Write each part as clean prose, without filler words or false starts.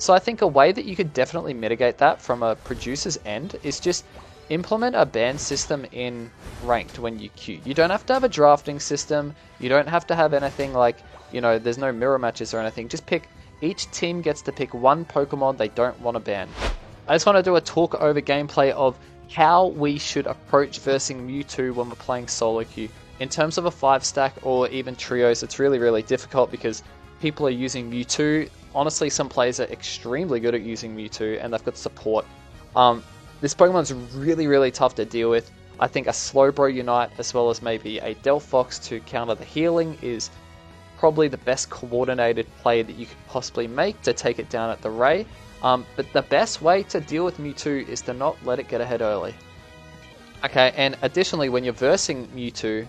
So I think a way that you could definitely mitigate that from a producer's end is just implement a ban system in ranked when you queue. You don't have to have a drafting system. You don't have to have anything like, there's no mirror matches or anything. Just pick, each team gets to pick one Pokemon they don't want to ban. I just want to do a talk over gameplay of how we should approach versing Mewtwo when we're playing solo queue. In terms of a 5-stack or even trios, it's really, really difficult because people are using Mewtwo. Honestly, some players are extremely good at using Mewtwo and they've got support. This Pokemon's really, really tough to deal with. I think a Slowbro Unite as well as maybe a Delphox to counter the healing is probably the best coordinated play that you could possibly make to take it down at the Ray. But the best way to deal with Mewtwo is to not let it get ahead early. Okay, and additionally, when you're versing Mewtwo,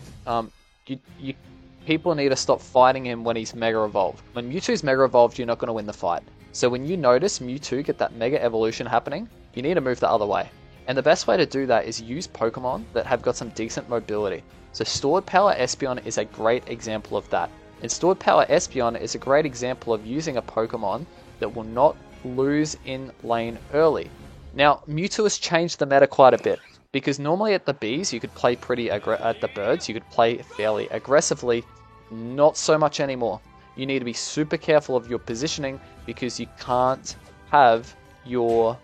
people need to stop fighting him when he's Mega Evolved. When Mewtwo's Mega Evolved, you're not going to win the fight. So when you notice Mewtwo get that Mega Evolution happening, you need to move the other way. And the best way to do that is use Pokemon that have got some decent mobility. So Stored Power Espeon is a great example of that. And Stored Power Espeon is a great example of using a Pokemon that will not lose in lane early. Now, Mewtwo has changed the meta quite a bit. Because normally at the Bs, you could play at the Birds, you could play fairly aggressively. Not so much anymore. You need to be super careful of your positioning because you can't have your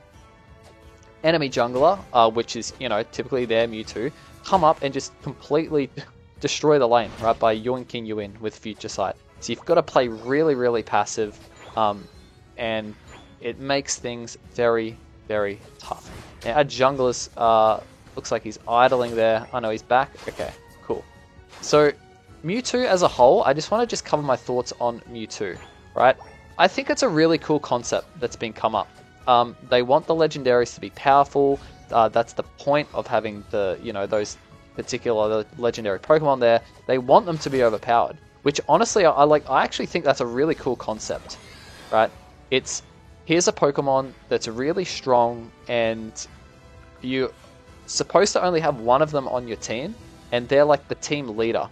enemy jungler, which is, typically their Mewtwo, come up and just completely destroy the lane, right, by yoinking you in with Future Sight. So you've got to play really, really passive, and it makes things very, very tough. Now, our jungler's looks like he's idling there. Oh no, he's back. Okay, cool. So Mewtwo as a whole, I just want to just cover my thoughts on Mewtwo, right? I think it's a really cool concept that's been come up. They want the legendaries to be powerful. That's the point of having the, those particular legendary Pokemon there. They want them to be overpowered, which honestly, I actually think that's a really cool concept, right? Here's a Pokemon that's really strong and you're supposed to only have one of them on your team and they're like the team leader.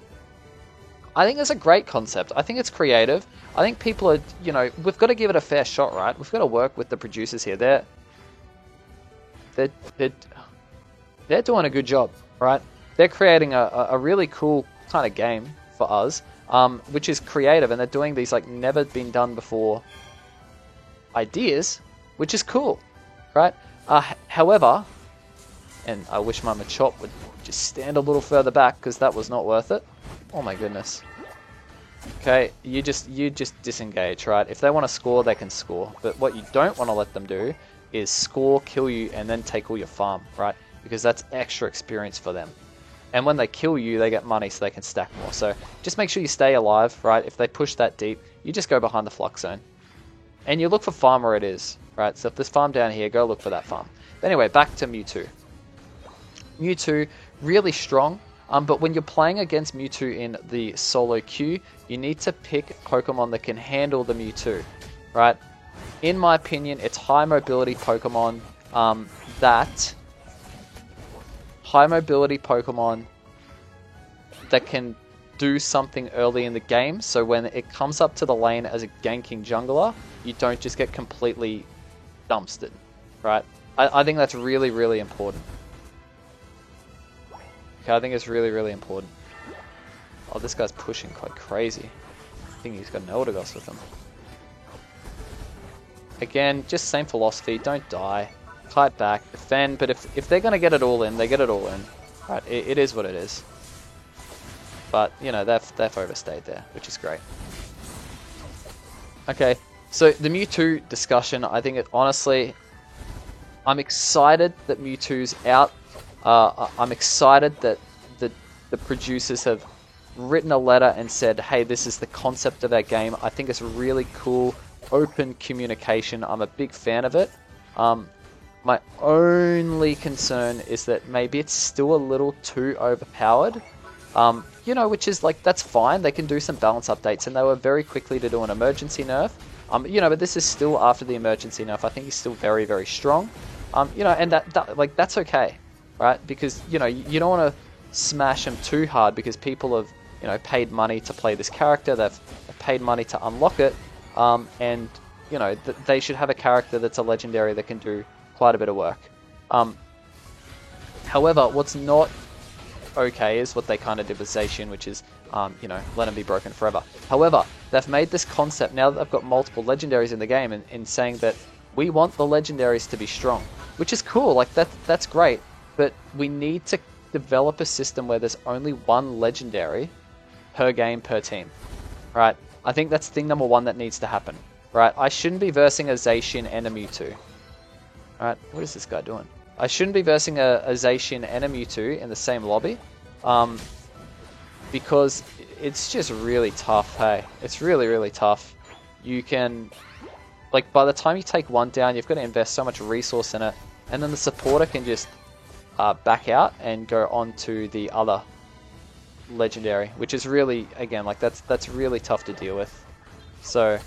I think it's a great concept. I think it's creative. I think people are, we've got to give it a fair shot, right? We've got to work with the producers here. They're doing a good job, right? They're creating a really cool kind of game for us, which is creative, and they're doing these like never been done before ideas, which is cool, right? However, and I wish my Machop would just stand a little further back because that was not worth it. Oh my goodness. Okay, you just disengage, right? If they want to score, they can score. But what you don't want to let them do is score, kill you, and then take all your farm, right? Because that's extra experience for them. And when they kill you, they get money so they can stack more. So just make sure you stay alive, right? If they push that deep, you just go behind the flux zone. And you look for farm where it is, right? So if there's farm down here, go look for that farm. But anyway, back to Mewtwo. Mewtwo, really strong. But when you're playing against Mewtwo in the solo queue, you need to pick Pokemon that can handle the Mewtwo, right? In my opinion, it's high mobility Pokemon that can do something early in the game. So when it comes up to the lane as a ganking jungler, you don't just get completely dumpstered, right? I think that's really, really important. Okay, I think it's really, really important. Oh, this guy's pushing quite crazy. I think he's got an Eldegoss with him. Again, just same philosophy. Don't die. Fight back. Defend. But if they're going to get it all in, they get it all in. Right, it is what it is. But, they've overstayed there, which is great. Okay, so the Mewtwo discussion, I think honestly, I'm excited that Mewtwo's out. I'm excited that the producers have written a letter and said, hey, this is the concept of our game. I think it's really cool, open communication. I'm a big fan of it. My only concern is that maybe it's still a little too overpowered. Which is like, that's fine. They can do some balance updates, and they were very quickly to do an emergency nerf. But this is still after the emergency nerf. I think he's still very, very strong. And that's okay. Right, because you don't want to smash them too hard because people have paid money to play this character. They've paid money to unlock it, and you know, they should have a character that's a legendary that can do quite a bit of work. However, what's not okay is what they kind of did with Zacian, which is, you know, let him be broken forever. However, they've made this concept, now that they've got multiple legendaries in the game, in saying that we want the legendaries to be strong, which is cool, like that's great, but we need to develop a system where there's only one legendary per game per team, right? I think that's thing number one that needs to happen, right? I shouldn't be versing a Zacian and a Mewtwo. Alright, what is this guy doing? I shouldn't be versing a Zacian and a Mewtwo in the same lobby, because it's just really tough, hey? It's really, really tough. You can, like, by the time you take one down, you've got to invest so much resource in it, and then the supporter can just back out and go on to the other legendary, which is really, again, like, that's really tough to deal with. So,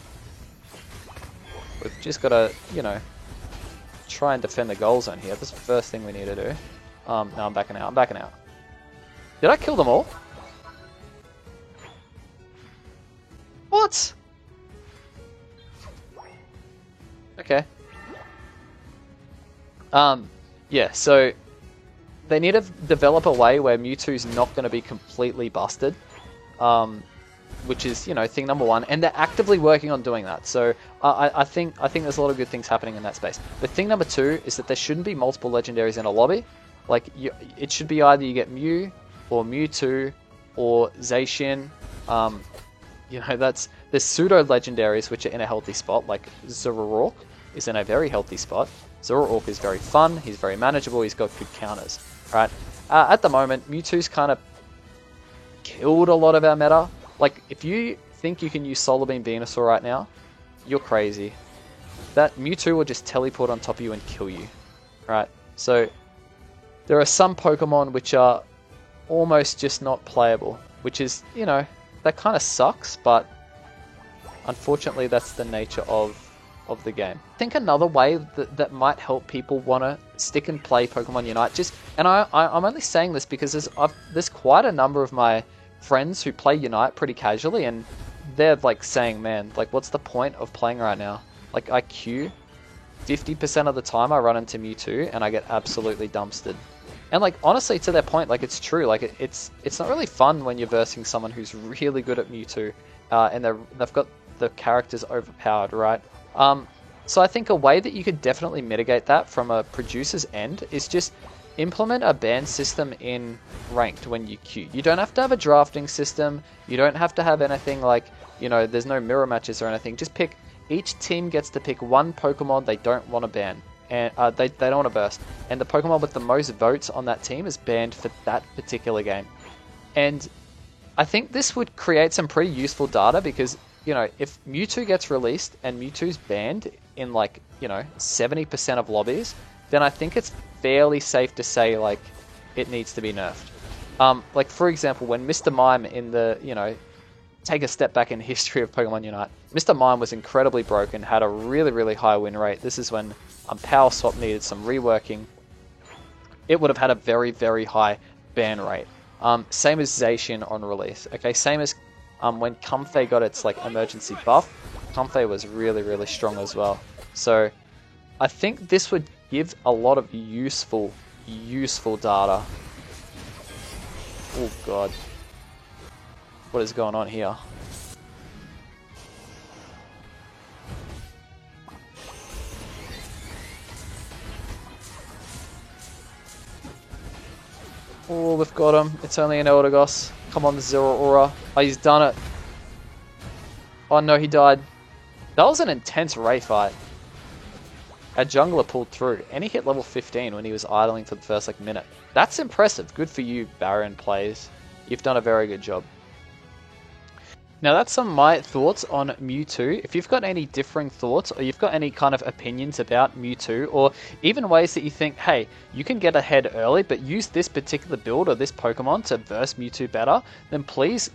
we've just got to, you know, try and defend the goal zone here. That's the first thing we need to do. No, I'm backing out. I'm backing out. Did I kill them all? What? Okay. Yeah, so they need to develop a way where Mewtwo's not going to be completely busted. Which is, you know, thing number one, and they're actively working on doing that. So I think there's a lot of good things happening in that space. But thing number two is that there shouldn't be multiple legendaries in a lobby. Like, it should be either you get Mew or Mewtwo or Zacian. You know, there's pseudo legendaries which are in a healthy spot. Like Zoroark is in a very healthy spot. Zoroark is very fun. He's very manageable. He's got good counters. Right. At the moment, Mewtwo's kind of killed a lot of our meta. Like, if you think you can use Solar Beam Venusaur right now, you're crazy. That Mewtwo will just teleport on top of you and kill you. Right? So, there are some Pokemon which are almost just not playable. Which is, you know, that kind of sucks, but unfortunately that's the nature of the game. I think another way that might help people want to stick and play Pokemon Unite, and I'm only saying this because there's quite a number of my friends who play Unite pretty casually, and they're like saying, man, like, what's the point of playing right now? Like, I queue 50% of the time I run into Mewtwo and I get absolutely dumpstered. And like, honestly, to their point, like, it's true. Like, it's not really fun when you're versing someone who's really good at Mewtwo, and they've got the characters overpowered, right? So I think a way that you could definitely mitigate that from a producer's end is just implement a ban system in ranked when you queue. You don't have to have a drafting system. You don't have to have anything like, you know, there's no mirror matches or anything. Just pick, each team gets to pick one Pokemon they don't want to ban. And they don't want to burst. And the Pokemon with the most votes on that team is banned for that particular game. And I think this would create some pretty useful data because, you know, if Mewtwo gets released and Mewtwo's banned in, like, you know, 70% of lobbies, then I think it's fairly safe to say, like, it needs to be nerfed. Like, for example, when Mr. Mime in the, you know, take a step back in the history of Pokemon Unite, Mr. Mime was incredibly broken, had a really, really high win rate. This is when Power Swap needed some reworking. It would have had a very, very high ban rate. Same as Zacian on release. Okay, same as when Comfey got its, like, emergency buff. Comfey was really, really strong as well. So I think this would give a lot of useful data. Oh god. What is going on here? Oh, we've got him. It's only an Eldegoss. Come on, the Zeraora. Oh, he's done it. Oh no, he died. That was an intense Ray fight. Our jungler pulled through, and he hit level 15 when he was idling for the first, like, minute. That's impressive. Good for you, Baron plays. You've done a very good job. Now that's some of my thoughts on Mewtwo. If you've got any differing thoughts, or you've got any kind of opinions about Mewtwo, or even ways that you think, hey, you can get ahead early, but use this particular build or this Pokemon to verse Mewtwo better, then please,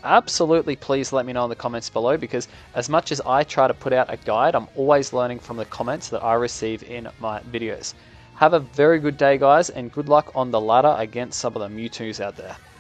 absolutely please let me know in the comments below, because as much as I try to put out a guide, I'm always learning from the comments that I receive in my videos. Have a very good day, guys, and good luck on the ladder against some of the Mewtwo's out there.